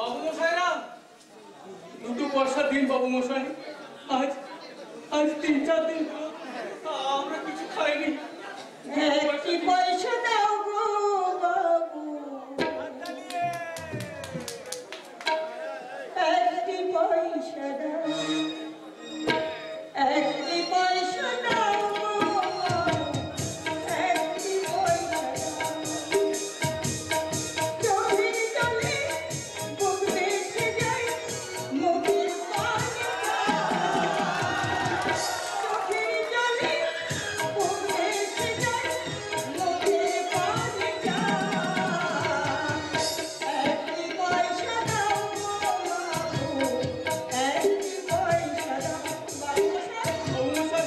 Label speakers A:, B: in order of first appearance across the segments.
A: বাবু মশাইরা দুটো পয়সার দিন বাবু মশাই। আজ আজ 3-4 দিন আমরা কিছু খাইনি।
B: একটি পয়সা দাও গো বাবু, একটি পয়সা দাও, একটি পয়সা দাও গো বাবু, একটি পয়সা দাও। চোখের জলে বুক ভেসে যায়, মুখের পানে চোখের জলে বুক ভেসে যায়, মুখের পানে একটি পয়সা দাও গো বাবু, একটি পয়সা দাও। বাবু মশাই,
A: বাবু মশাই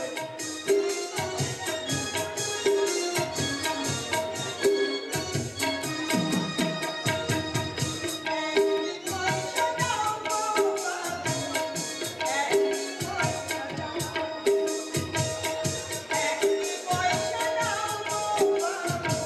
B: একটি পয়সা দাও গো বাবু, একটি পয়সা দাও, একটি পয়সা দাও গো বাবু।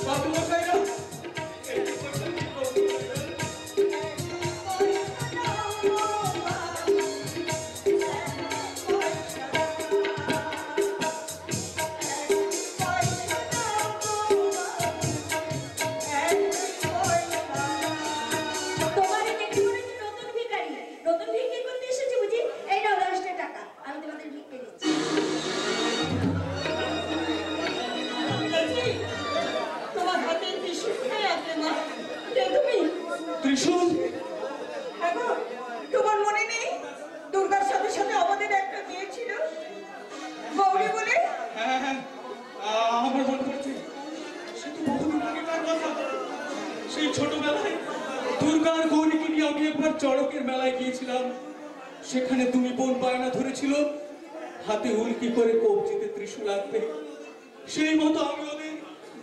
A: বাবু মশাইরা একটু পয়সা দিন বাবু মশাইরা।
C: তোমার এই দেখতে মনে হচ্ছে নতুন ভিখারি। নতুন ভিক্ষে করতে এসেছি বুঝি? এই নাও 10টা টাকা, আমি তোমাদের ভিক্ষে দিচ্ছি।
B: তোমার হাতে ত্রিশূল কোথায় আছে মা? কে তুমি?
A: ত্রিশূল?
B: হ্যাঁ গো, তোমার মনে নেই দুর্গার সাথে সাথে আমাদের একটা মেয়ে ছিল গৌরী বলে?
A: হ্যাঁ হ্যাঁ আমার মনে পড়ছে। সে তো বহুদিন আগেকার কথা। সেই ছোটবেলায় দুর্গার গৌরীকে নিয়ে আমি একবার চড়কের মেলায় গিয়েছিলাম। সেখানে তুমি বোন বায়না ধরেছিল হাতে উল্কি করে কবজিতে ত্রিশূল আঁকবে। সেই মতো আমি ওদের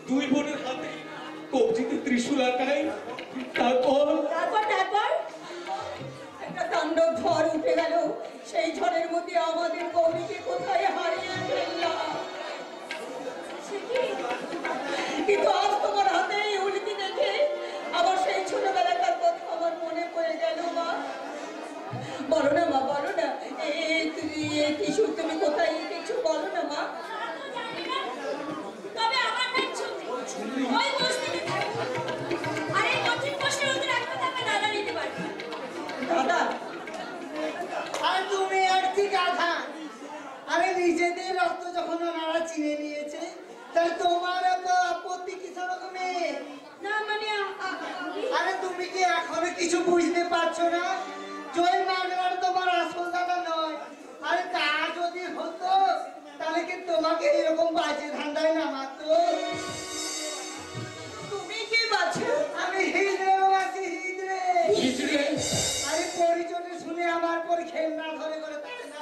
A: দুই বোনের হাতে কবজিতে ত্রিশূল আঁকাই। তারপর
C: তারপর তারপর
B: একটা তাণ্ডব ঝড় উঠে গেল। সেই ঝড়ের মধ্যে আমাদের গৌরীকে কোথায় হারিয়ে ফেললাম।
C: সে কি?
B: কিন্তু আজ তোমার হাতে এই উল্কি দেখে আমার সেই ছোটবেলাকার কথা আমার মনে পড়ে গেল মা। বলো না মা, বলো না এই ত্রিশূল তুমি কোথায় কিছু বলো না মা।
C: তা তো জানি না। তবে আমার নাম ছুটি। ওই বস্তিতে থাকি। আর এই কঠিন প্রশ্নের উত্তর একটা থাকবে দাদা দিতে পারবে।
B: দাদা,
D: আর তুমি একটি গাধা। আরে নিজেদের রক্ত যখন ওনারা চিনে নিয়েছে, তাহলে তোমার তো আপত্তি কিসের রকমের?
C: না মানে
D: আরে তুমি কি এখনো কিছু বুঝতে পারছো না? জয় মাগলার তোমার আসল দাদা নয়। আরে তা যদি হতো তাহলে কি তোমাকে এরকম বাজে ধান্দায় নামাতো?
B: তুমি কি বাছো?
D: আমি হিজড়েও আছি, হিজড়ে।
A: হিজড়ে?
D: আরে পরিচয় শুনে আমার পর খেলনা ধরে করে তাই না?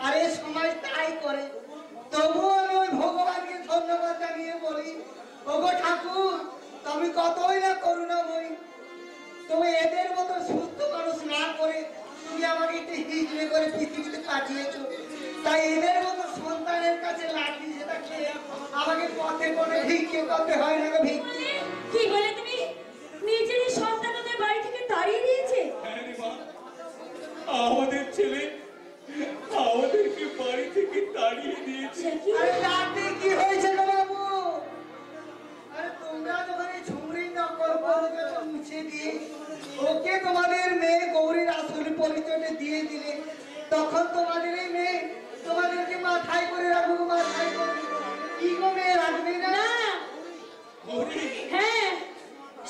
D: আরে সমাজ তাই করে। তবুও আমি ওই ভগবানকে ধন্যবাদ জানিয়ে বলি, ওগো ঠাকুর তুমি কতই না করুণাময়ী। তুমি এদের মতো সুস্থ মানুষ না করে তুমি আমাকে একটু হিজড়ে করে পৃথিবীতে পাঠিয়েছো। তাই এদের মতো সন্তানের কাছে লাঠি সেটা খেয়ে আমাকে পথে পথে ভিক্ষে করতে হয় না গো, ভিক্ষে।
C: কি বলে তুমি? নিজেরই সন্তান ওদের বাড়ি থেকে তাড়িয়ে দিয়েছে?
A: হ্যাঁ রে মা, আমাদের ছেলে আমাদেরকে বাড়ি থেকে তাড়িয়ে দিয়েছে।
C: সে কি?
D: আরে তাতে কি হয়েছে গো বাবু? আরে তোমরা যখন এই ঝুমরির নকল পরিচয় মুছে দিয়ে ওকে তোমাদের মেয়ে গৌরীর আসল পরিচয়টা দিয়ে দিলে, তখন তোমাদের এই মেয়ে তোমাদেরকে মাথায় করে রাখবো, মাথায় করে। কি গো মেয়ে রাখবে না?
C: না,
A: গৌরী,
C: হ্যাঁ,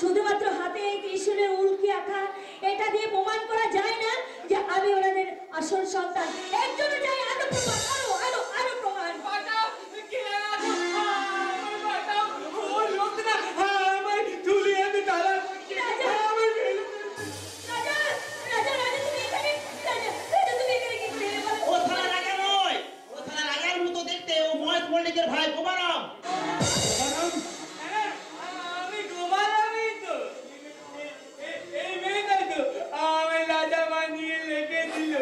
C: শুধুমাত্র হাতে এই ত্রিশূলের উল্কি আঁকা এটা দিয়ে প্রমাণ করা যায় না যে আমি ওনাদের আসল সন্তান। এর জন্য চাই আরো প্রমাণ, আরো আরো আরো প্রমাণ।
A: বাটা,
E: মল্লিকের ভাই গোপারাম।
A: হ্যাঁ, আমি গোপারামই তো। এই মেয়েটাই তো আমার রাজা বানিয়ে রেখে দিল।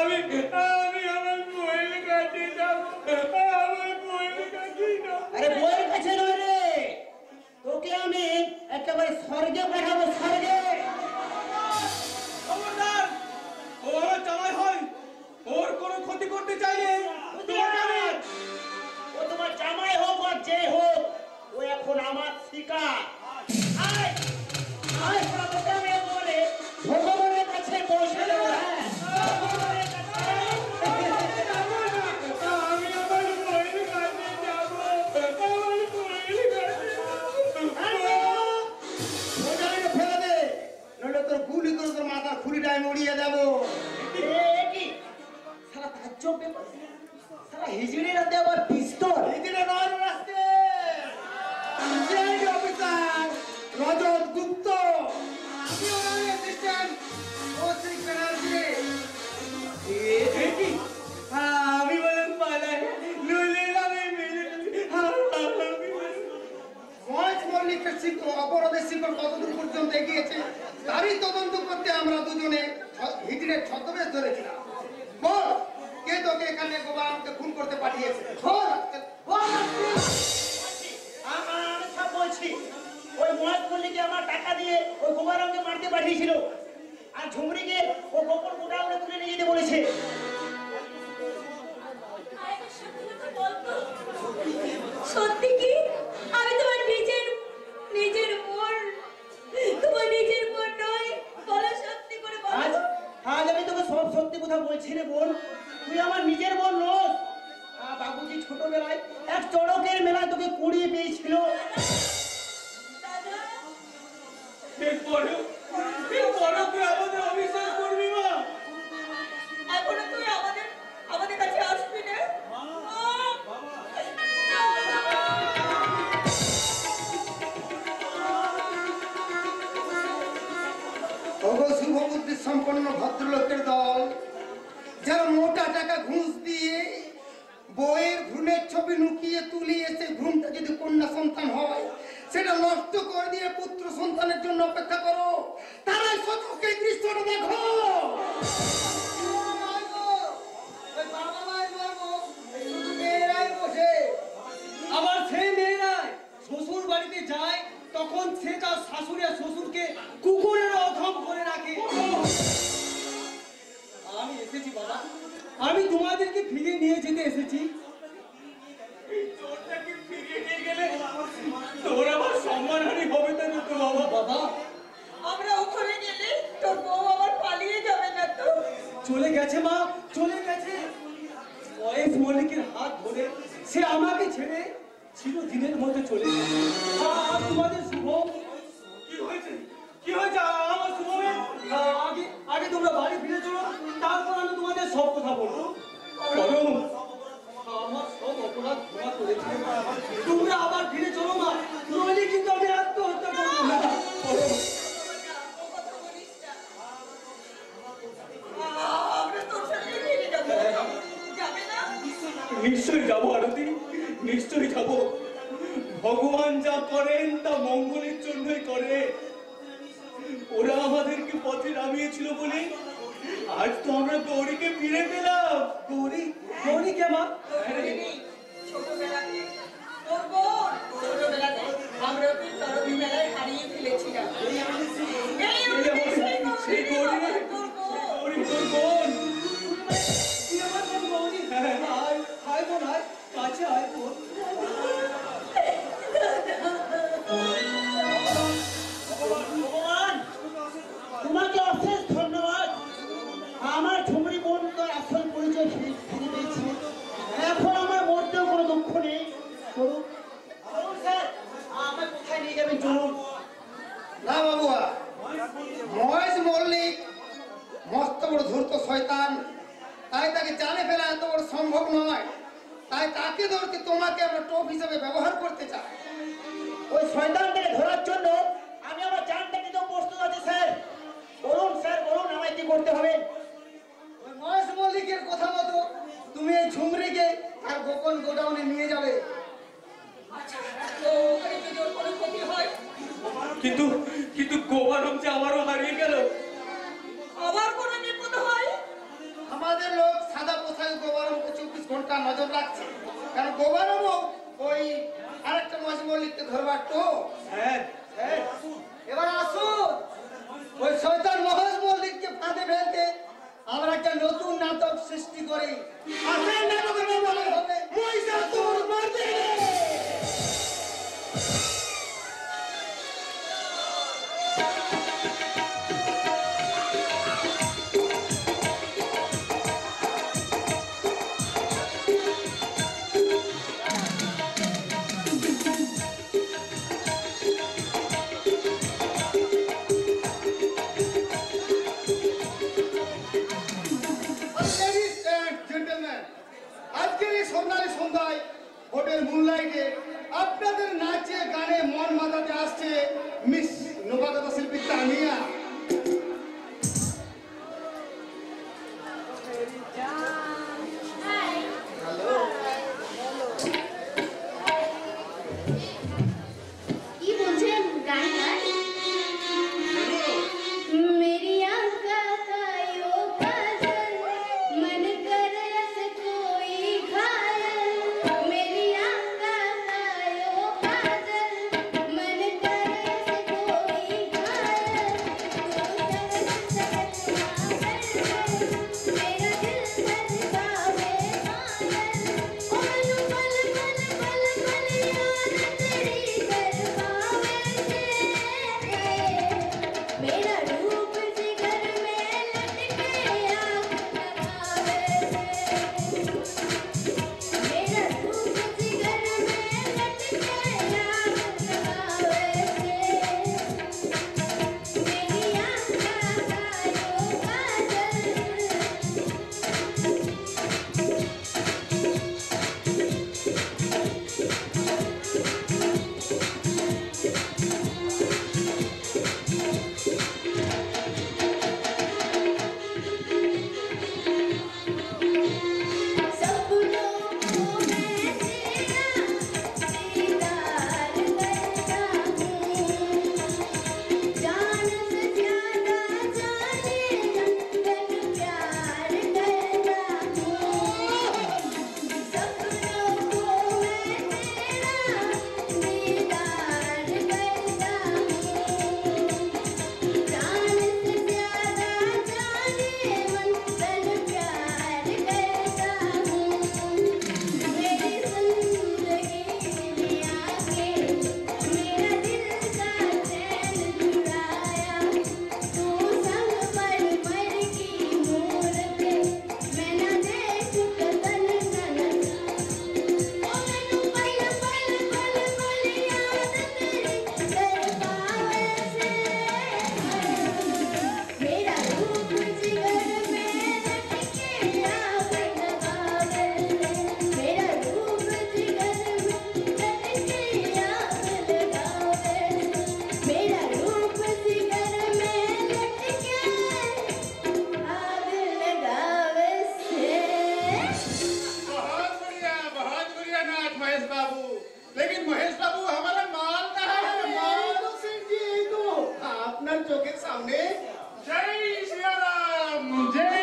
A: আমি আমার বইয়ের কাছে যাবো, আমার বইয়ের কাছে যাবো।
E: আরে বইয়ের কাছে নয় রে, তোকে আমি একেবারে স্বর্গে পাঠাবো, স্বর্গে।
A: খবরদার, ও আমার জামাই হয়, ওর কোনো ক্ষতি করতে চাইলে তোমাকে আমি
E: ও তোমার জামাই হোক আর যে হোক, ও এখন আমার শিকার। আয় আয়, তোকে আমি বলে ভগবানের কাছে পৌঁছে দেবো। হ্যাঁ, ভগবানের কাছে।
A: আমি আমার বইয়ের কাছে যাবো, আমার বইয়ের কাছে
E: ওটাকে ফেলে দে, নইলে তোর গুলি করে তোর মাথার খুলিটা আমি উড়িয়ে দেবো। কি সারা তাজ্জব ব্যাপার, সারা হিজড়ির হাতে আবার পিস্তল। হিজড়ি নয় রাস্তে সিআইডি অফিসার রজত গুপ্ত।
D: আমি ওনার অ্যাসিস্ট্যান্ট কৌশিক ব্যানার্জি।
A: কি? আমি বলেন পালাই, নইলে আমি মেরে
D: মহেশ মল্লিকের অপরাধের শিকড় কতদূর পর্যন্ত এগিয়েছে তারই তদন্ত করতে আমরা দুজনে হিজড়ের ছদ্মবেশ ধরেছিলাম। বল, কে তোকে এখানে গোপারামকে খুন করতে পাঠিয়েছে? বল, বল।
E: আমি সব বলছি। ওই মহেশ মল্লিককে আমার টাকা দিয়ে ওই গোপারামকে মারতে পাঠিয়েছিল, আর ঝুমরিকে ও গোপন গোডাউনে তুলে নিয়ে যেতে বলেছে।
C: আরেকটা সত্যি কথা বলতো। সত্যি কি? আমি তোমার নিজের বোন, তোমার নিজের বোন নয়, বলো সত্যি করে
E: আজ
C: বলো।
E: আজ আমি তোকে সব সত্যি কথা বলছি রে বোন, তুই আমার নিজের বোন নস। বাবুজি ছোটবেলায় এক চড়কের মেলায় তোকে কুড়িয়ে পেয়েছিল।
C: দাদা,
A: এরপরেও তুই আমাদের অবিশ্বাস করবি মা?
B: এখনো তুই আমাদের কাছে আসবি না?
D: ওগো শুভবুদ্ধি সম্পন্ন ভদ্রলোকের দল, যারা মোটা টাকা ঘুষ দিয়ে বইয়ের ভ্রূণের ছবি লুকিয়ে তুলিয়ে সে ভ্রূণটা যদি কন্যা সন্তান হয় সেটা নষ্ট করে দিয়ে পুত্র সন্তানের জন্য অপেক্ষা করো, তারাই সচক্ষে এই দৃশ্যটা দেখো।
A: আবার সেই মেয়েরাই শ্বশুর বাড়িতে যায়, তখন সে তার শাশুড়ি আর শ্বশুরকে কুকুরের অধম করে রাখে। আমি এসেছি বাবা, আমি তোমাদেরকে ফিরিয়ে নিয়ে যেতে এসেছি। এই চোরটাকে ফিরিয়ে নিয়ে গেলে তোর আবার সম্মানহানি হবে না তো বাবা। বাবা,
B: আমরা ওখানে গেলে তোর বউ আবার পালিয়ে যাবে না তো?
A: চলে গেছে মা, চলে গেছে। মহেশ মল্লিকের হাত ধরে সে আমাকে ছেড়ে চিরদিনের মধ্যে চলে গেছে। আর তোমাদের শুভ কি হয়েছে? কি হয়েছে আমার শুভমের? আগে তোমরা বাড়ি ফিরে চলো, তারপর আমি তোমাদের সব কথা বলবো। বলো, আমার সব অপরাধ ক্ষমা করেছে, তোমরা আবার ফিরে চলো মা, নইলে কিন্তু আমি আত্মহত্যা করবো না। বলো।
B: ও কথা বলিস না। আমরা তোর সাথে ফিরে যাবো। যাবে না?
A: নিশ্চয়ই যাবো আরতি, নিশ্চয়ই যাবো। ভগবান যা করেন তা মঙ্গলের জন্যই করে। ওরা আমাদেরকে পথে নামিয়েছিল বলে আজ তো আমরা গৌরীকে ফিরে পেলাম। গৌরী কে মা?
B: ছোটবেলাতে তোর বোন, ছোটবেলাতে আমরা ওকে তরবি মেলায় হারিয়ে ফেলেছিলাম। এই
A: সেই গৌরী,
B: তোর বোন।
A: গৌরী তোর বোন। তুই আমার বোন গৌরী? হ্যাঁ, আয় বোন, আয় কাছে আয় বোন।
E: ভগবান তোমাকে অশেষ ধন্যবাদ। আমার ঝুমরি বোন তার আসল পরিচয় ফিরে পেয়েছে। এখন আমার মধ্যেও কোনো দুঃখ নেই। চলুন চলুন স্যার, আমার কোথায় নিয়ে যাবেন চলুন।
D: না বাবুয়া, মহেশ মল্লিক মস্ত বড় ধূর্ত শয়তান, তাই তাকে জানে ফেলা এত বড় সম্ভব নয়। তাই তাকে ধরতে তোমাকে আমরা টোপ হিসেবে ব্যবহার করতে চাই।
E: ওই শয়তানটাকে ধরার জন্য আমি আমার জানটা দিতেও প্রস্তুত আছি স্যার। বলুন স্যার, বলুন আমায় কি করতে হবে।
D: ওই মহেশ মল্লিকের কথা মতো তুমি এই ঝুমরিকে তার গোপন গোডাউনে নিয়ে যাবে।
B: আচ্ছা, তো ওখানে যদি ওর কোনো ক্ষতি হয়?
A: কিন্তু কিন্তু গোবারম যে আমারও হারিয়ে গেল।
B: আবার কোনো বিপদ হয়?
D: আমাদের লোক সাদা পোশাকে গোবারমকে 24 ঘন্টা নজর রাখছে, কারণ গোবারমও ওই আরেকটা মজমল্লিককে ধরবার তো।
A: হ্যাঁ
D: এবার আসুন, ওই শয়তান মহেশ মল্লিককে ফাঁদে ফেলতে আমরা একটা নতুন নাটক সৃষ্টি করি। আসেন, নাটকের নাম হবে মহিষাসুর মর্দিনী। সন্ধ্যায় হোটেল মুনলাইটে আপনাদের নাচে গানে মন মাতাতে আসছে মিস নবাগত শিল্পী তানিয়া।
C: কি বলছেন গান? मेरी आँखों का यो काजल मन कर रस कोई घायल। मेरी आँखों का यो काजल मन कर रस कोई घायल। तू सगत सगत मेरा दिल धड़कावे पायल। ओ मैनू पल पल पल पल याद तेरी कर पावे से। मेरा रूप जिगर में लटके आग लगावे से। मेरा रूप जिगर में लटके आग लगावे से। मेरी आँखों का यो सपनों को मैं तेरा दीदार करता हूँ। जान से ज्यादा जाने मन प्यार करता हूँ। सपनों को मैं तेरा दीदार करता हूँ। जान से ज्यादा जाने मन प्यार करता हूँ। मेरी जिंदगी में आके मेरा दिल का चैन चुराया। तू संग मर मर की मूरत मैं न देखूं कतन ननद। ओ मैनू पल पल पल पल याद तेरी कर पावे से। मेरा रूप जिगर में लटके आग लगावे से। मेरा रूप जिगर में लटके आग लगावे से। मेरा रूप जिगर में लटके आग लगावे से।
F: बहुत बढ़िया नाच महेश बाबू। लेकिन महेश बाबू हमारा माल कहाँ है? माल
D: तो আপনার চোখের সামনে
F: जय श्री राम, जय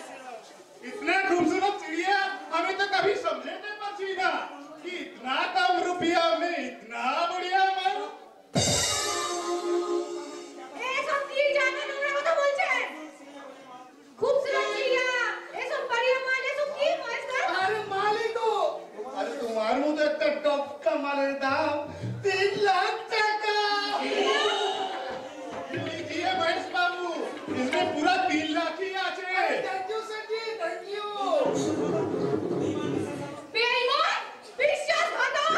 F: श्री राम। इतना खूबसूरत चिड़िया हमें तो कभी समझे नहीं पची ना कि इतना कम रुपया में इतना बढ़िया माल।
C: এসব কি জানা নোংরা কথা বলছেন? খুবসুরত চিড়িয়া, এসব বাড়িয়া মাল, এসব কি মহেশদা?
D: আরে মালিকো, আরে তোমার মতো একটা টপকা মালের দাম 3 লাখ টাকা।
F: लीजिए महेश बाबू, इसमें पूरा 3 लाख ही आचे।
D: থ্যাংক ইউ সেটি, থ্যাংক ইউ।
C: বেঈমান, বিশ্বাসঘাতক!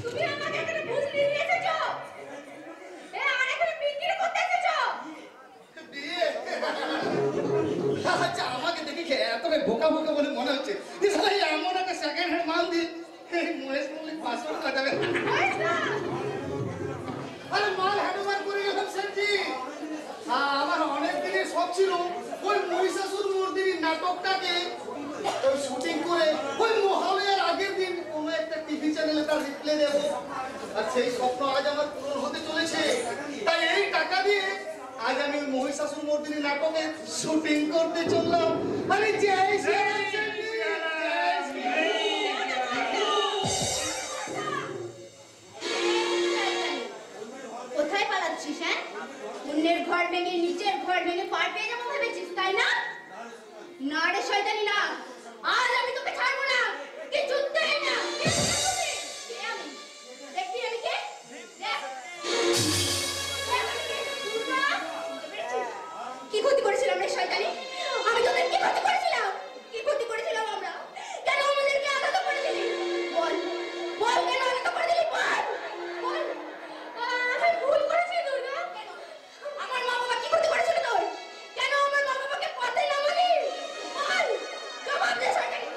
C: তুমি আমাকে এখানে ঘুষ নিয়ে এসেছো? আর এখানে বিক্রি করতে এসেছো?
D: বিয়ে আচ্ছা, আমাকে দেখি এত বোকা বোকা বলে মনে হচ্ছে। এছাড়া এমন একটা সেকেন্ড হ্যান্ড মাল দিয়ে মহেশ মল্লিক 500 টাকা দেবে।
C: মহেশদা!
D: আরে মাল হ্যান্ডওভার করে গেলাম সেটি। আমার অনেক দিনের শখ ছিল ওই মহিষাসুর মর্দিনীর নাটকটাকে
G: করে ওই মহালয়ার আগের দিন কোনো একটা টিভি চ্যানেলে তার রিপ্লে দেব। আর সেই স্বপ্ন আজ আমার পূরণ হতে চলেছে। তাই এই টাকা দিয়ে আজ আমি ওই মহিষাসুর মর্দিনী নাটকে শুটিং করতে চললাম। আরে জয় শ্রীরাম, জয়
C: কোথায় পালাচ্ছিস? হ্যাঁ, অন্যের ঘর ভেঙে নিজের ঘর ভেঙে পার পেয়ে যাবো ভেবেছিস, তাই না? না রে শয়তানি না, আজ আমি তোকে ছাড়বো না, কিছুতেই না। কে আমি? দেখবি আমি কে? দেখ। দুর্গা, কি ক্ষতি করেছিলাম রে শয়তানি? আমি তোদের কি ক্ষতি করেছিলাম? কি ক্ষতি করেছিলাম আমরা? কেন আমাদেরকে আঘাত করে দিলি? বল, বল কেন আঘাত করে দিলি? বল, বল। আমি ভুল করেছি দুর্গা। আমার মা বাবা কি ক্ষতি করেছিল তোর? কেন আমার মা বাবাকে পথে নামালি? বল, জবাব দে শয়তানি।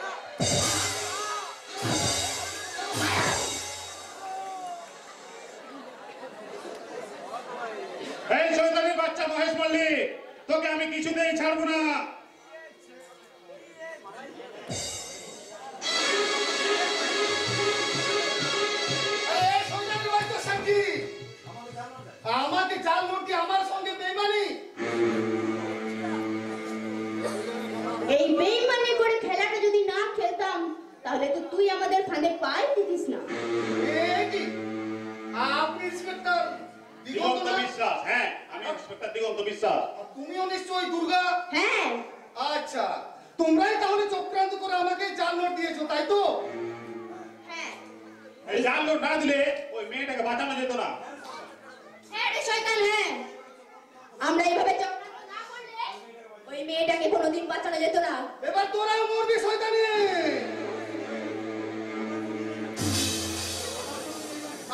F: এই শয়তানের বাচ্চা মহেশ মল্লিক, তোকে আমি কিছুতেই ছাড়বো না।
G: আমাকে জাল নোট দিয়ে আমার সঙ্গে বেইমানি।
C: এই বেইমানি করে খেলাটা যদি না খেলতাম তাহলে তো তুই আমাদের ফাঁদে পাই দিতিস না।
G: এ কি? আপনি ইন্সপেক্টর দিগন্ত
F: দিগন্ত
G: না?
F: বিশ্বাস। হ্যাঁ, আমি ইন্সপেক্টর দিগন্ত বিশ্বাস।
G: তুমিও নিশ্চয়ই দুর্গা।
C: হ্যাঁ,
G: আচ্ছা, তোমরাই তাহলে চক্রান্ত করে আমাকে জাল নোট দিয়েছো, তাই তো?
C: হ্যাঁ,
F: এই জাল নোট না দিলে ওই মেয়েটাকে বাঁচানো যেত না।
C: হ্যাঁ রে শয়তান, হ্যাঁ। আমরা এইভাবে চক্রান্ত না করলে ওই মেয়েটাকে কোনোদিন বাঁচানো যেত না।
G: এবার তোরাও মরবি শয়তানি।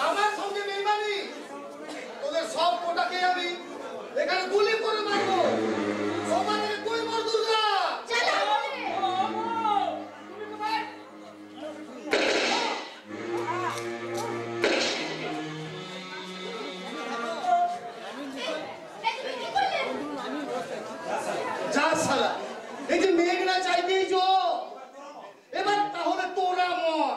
G: আমার সঙ্গে বেইমানি, তোদের সব কোটাকে আমি এখানে গুলি করে মারবো। সমাজে কই মর দুর্গা।
C: চলো
G: যা শালা, এই যে মেঘনা চাইতেই জো, এবার তাহলে তোরা মর।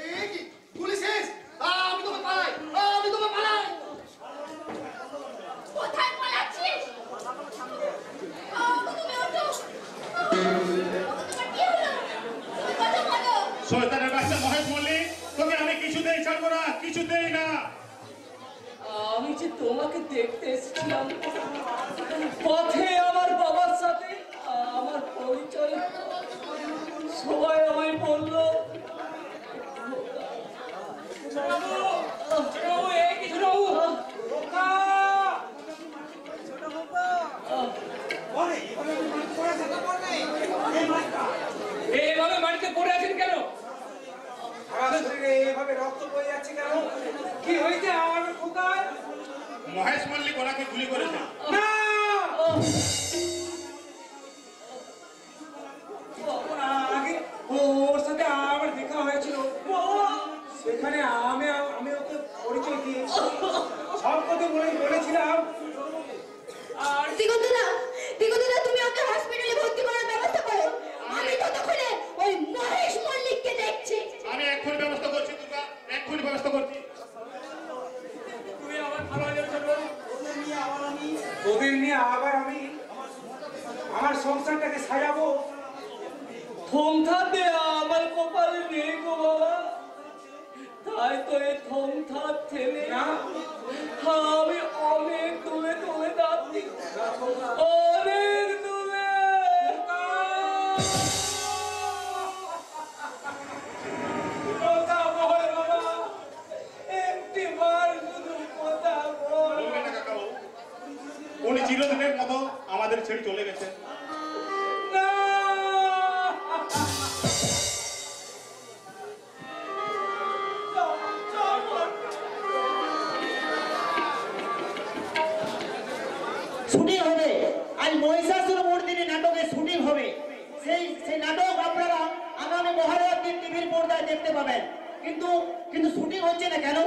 G: এই কি গুলি শেষ? আমি তোকে পালাই, আমি তোকে পালাই।
C: কোথায় পালাচ্ছিস? তুমি ওঠো। তোমার কি হলো? তুমি কথা বলো।
F: শয়তানের বাচ্চা মহেশ মল্লিক, তোকে আমি কিছুতেই ছাড়বো না, কিছুতেই না।
A: আমি যে তোমাকে দেখতে এসেছিলাম, পথে আমার বাবার সাথে আমার পরিচয়। সবাই আমায় বলল, এইভাবে মাটিতে পড়ে আছেন কেন?
H: এইভাবে রক্ত বয়ে যাচ্ছে কেন? কি হয়েছে আমার খোকায়?
F: মহেশ মল্লিক ওনাকে গুলি করেছে।
H: না! আগে ওর সাথে আমার দেখা হয়েছিল, সেখানে আমি ওকে পরিচয় দিয়েছি, সব কথা বলেছিলাম।
C: আর দিগন্তদা, দিগন্তদা তুমি ওকে হসপিটালে ভর্তি করার ব্যবস্থা করো। আমি ততক্ষণে ওই মহেশ মল্লিককে দেখছি।
F: আমি এক্ষুনি ব্যবস্থা করছি দুর্গা, এক্ষুনি ব্যবস্থা করছি।
A: তুমি আমার ভালো হয়ে যাবে।
H: ওদের নিয়ে আবার আমি আমার সংসারটাকে সাজাবো।
A: থমথাতে আমার কপালে নেই গো বাবা, তাই তো এই থমথাত ঠেলে
H: না,
A: আমি অনেক দূরে দূরে যাচ্ছি, অনেক দূরে।
H: কথা বল বাবা, একটি বার শুধু কথা বল।
F: বলবেন না কাকাবাবু, উনি চিরদিনের মতো আমাদের ছেড়ে চলে গেছে।
H: না!
E: শুটিং হবে, আজ মহিষাসুর মর্দিনী নাটকে শুটিং হবে। সেই নাটক আপনারা আগামী মহালয়ার দিন টিভির পর্দায় দেখতে পাবেন। কিন্তু কিন্তু শুটিং হচ্ছে না কেন?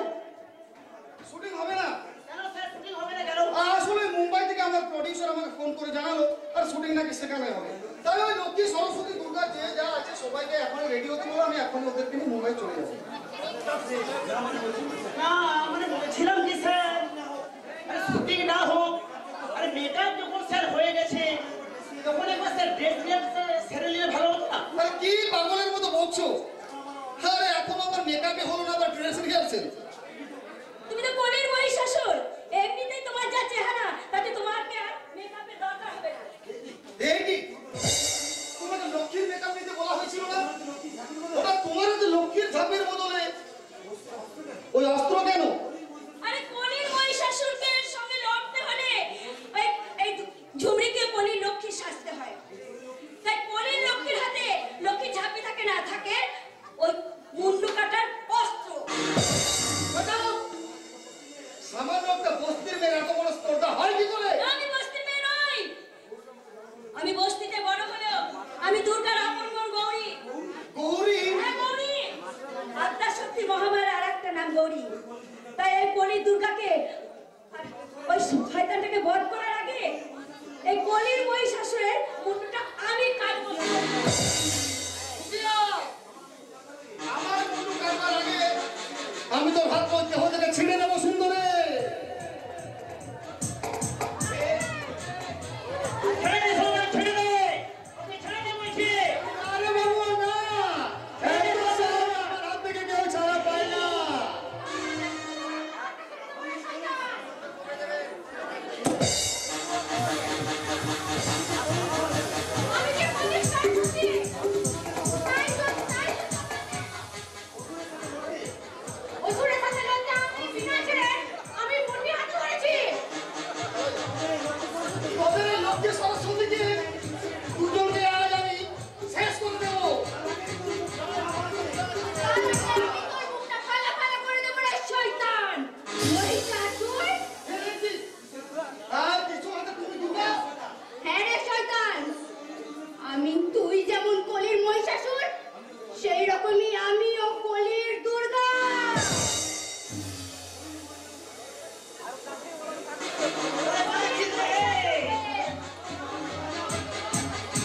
G: শুটিং হবে না?
E: কেন স্যার শুটিং হবে না কেন?
G: আসলে মুম্বাই থেকে আমার প্রডিউসার আমাকে ফোন করে জানালো আর শুটিং নাকি সেখানে হবে। তাই ওই লক্ষ্মী সরস্বতী এখনকার যে যা আছে সবাইকে এখন রেডি হতে বলো, আমি এখন ওদেরকে নিয়ে মুম্বাই চলে যাবো।
E: না মানে বলছিলাম কি স্যার, আরে শুটিং না হোক, আরে মেকআপ যখন স্যার হয়ে গেছে তখন একবার স্যার ড্রেস সেরে নিলে ভালো হতো না?
G: আরে কি পাগলের মতো বকছো? আরে এখন আমার মেকআপে হলো না, আবার ড্রেস রিহার্সেল।
B: তুমি তো কোলের মহিষাসুর, এমনিতেই তোমার যা চেহারা তাতে তোমার কি আর মেকআপের দরকার হবে না।
G: এই কি তোমাকে লক্ষ্মীর মেকআপ নিতে বলা হয়েছিল না? ওটা তোমার যে লক্ষ্মীর ঝাপের বদলে ওই অস্ত্র কেন?
B: আরে কোলের মহিষাসুরকে সঙ্গে লড়তে হলে এই ঝুমরিকে কোলের লক্ষ্মী সাজতে হয়। তাই কোলের লক্ষ্মীর হাতে লক্ষ্মী ঝাঁপি থাকে না, থাকে ওই মুন্ডু কাটার অস্ত্র।
G: সামান্য একটা বস্তির মেয়ের এত বড় স্পর্ধা হয় কি করে?
B: আমি বস্তির মেয়ে নই, আমি বস্তিতে বড় হলেও আমি দুর্গার আপন বোন গৌরী।
G: গৌরী?
B: হ্যাঁ গৌরী, আদ্যা শক্তি মহামায়ার আর একটা নাম গৌরী। তাই এই কলি দুর্গাকে আর ওই শয়তানটাকে বধ করার আগে এই কলির মহিষাসুরের মুন্ডটা আমি কাটবো।
G: আমার মুন্ডু কাটবার আগে আমি তো ভাববো দেহ থেকে ছিঁড়ে নেবো সুন্দরে।
E: ছেড়ে দে সবাই, ছেড়ে দে, ওকে ছেড়ে দে বলছি।
G: আরে বাবু না, এই তো স্যার, আমার হাত থেকে কেউ ছাড়া পায় না।
C: আমি যে পুলিশ কাটছি তাই অসুরের সাথে লজ্জা আমি বিনা ছেড়ে আমি মুন্ডি হাতে ধরেছি।
G: তোদের এই লক্ষ্যে সরস্বতীকে দুজনকে আজ আমি শেষ করে দেবো।
C: আমি তোর মুখটা ফালা ফালা করে দেবো রে শয়তান মহিষাসুর।
G: আর কিছু হাতে তুমি দুর্গা।
C: হ্যাঁ রে শয়তান, আমি তুই যেমন কলির মহিষাসুর সেই রকমই আমিও কলির দুর্গা।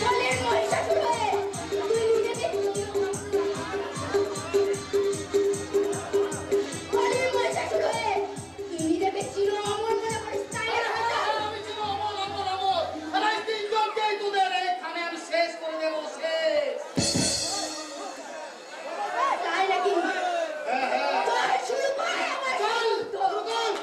C: কলির মহিষাসুর হয়ে তুই নিজেকে কলির মহিষাসুর হয়ে তুই নিজেকে চির অমর মনে করিস তাই না শয়তান?
G: আমি ছিল অমর, অমর, অমর। আর এই তিনজনকেই তোদের এইখানে আমি শেষ করে দেবো, শেষ।
C: তাই নাকি?
G: হ্যাঁ, হ্যাঁ।
C: চল শুরু কর আমার
G: চল,
C: যুদ্ধ।
G: শুরু কর।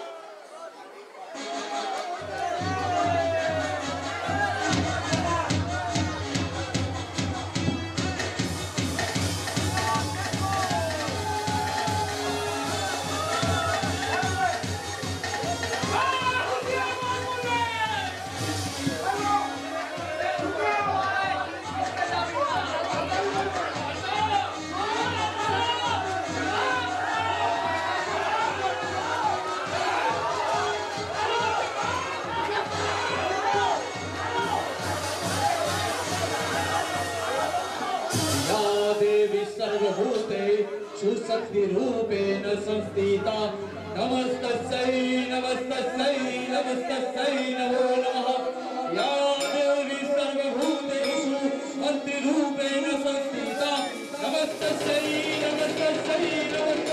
A: या देवी सर्वभूतेषु शक्तिरूपेण संस्थिता नमस्तस्यै नमस्तस्यै नमस्तस्यै नमो नमः। या देवी सर्वभूतेषु शक्तिरूपेण संस्थिता नमस्तस्यै नमस्तस्यै नमस्तस्यै